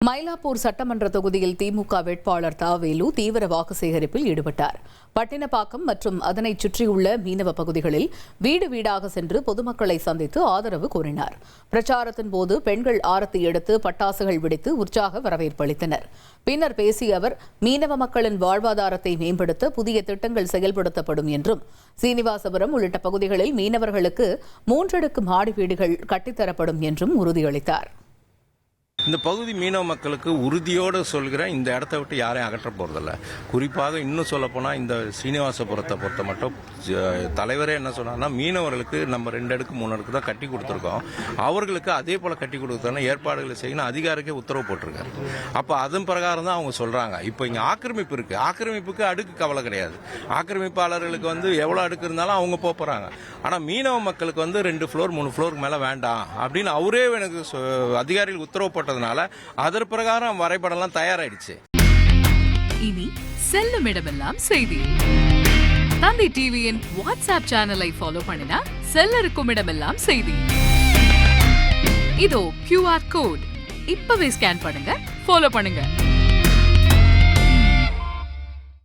மயிலாப்பூர் சட்டமன்ற தொகுதியில் திமுக வேட்பாளர் தாவேலு தீவிர வாக்கு சேகரிப்பில் ஈடுபட்டார். பட்டினப்பாக்கம் மற்றும் அதனைச் சுற்றியுள்ள மீனவ பகுதிகளில் வீடு வீடாக சென்று பொதுமக்களை சந்தித்து ஆதரவு கோரினார். பிரச்சாரத்தின் போது பெண்கள் ஆரத்தி எடுத்து பட்டாசுகள் வெடித்து உற்சாக வரவேற்பு அளித்தனர். பின்னர் பேசிய அவர், மீனவ மக்களின் வாழ்வாதாரத்தை மேம்படுத்த புதிய திட்டங்கள் செயல்படுத்தப்படும் என்றும், சீனிவாசபுரம் உள்ளிட்ட பகுதிகளில் மீனவர்களுக்கு 3 அடுக்கு மாடி வீடுகள் கட்டித்தரப்படும் என்றும் உறுதியளித்தார். இந்த பகுதி மீனவ மக்களுக்கு உறுதியோடு சொல்கிறேன், இந்த இடத்த விட்டு யாரையும் அகற்ற போகிறதில்ல. குறிப்பாக இன்னும் சொல்லப்போனால் இந்த சீனிவாசபுரத்தை பொறுத்த மட்டும் தலைவரே என்ன சொன்னார்னா, மீனவர்களுக்கு நம்ம 2 அடுக்கு 3 அடுக்கு தான் கட்டி கொடுத்துருக்கோம், அவர்களுக்கு அதே போல் கட்டி கொடுத்தோன்னா ஏற்பாடுகளை செய்யணும் அதிகாரிக்கே உத்தரவு போட்டிருக்காரு. அப்போ அதன் பிரகாரம் தான் அவங்க சொல்கிறாங்க. இப்போ இங்கே ஆக்கிரமிப்பு இருக்குது, ஆக்கிரமிப்புக்கு அடுக்கு கவலை கிடையாது. ஆக்கிரமிப்பாளர்களுக்கு எவ்வளோ அடுக்கு இருந்தாலும் அவங்க போகிறாங்க. ஆனால் மீனவ மக்களுக்கு 2 ஃப்ளோர் 3 ஃப்ளோருக்கு மேலே வேண்டாம் அப்படின்னு அவரே எனக்கு அதிகாரிகள் உத்தரவு போட்டதுனால அதன் பிரகாரம் வரைபடம்லாம் தயாராயிடுச்சு. இனி செல்லும் இடமெல்லாம் செய்தி. தந்தி டிவியின் வாட்ஸ்அப் சேனலை ஃபாலோ பண்ணினா செல்ல இருக்கும் இடமெல்லாம் செய்தி. இதோ QR கோட் இப்பவே ஸ்கேன் பண்ணுங்க, ஃபாலோ பண்ணுங்க.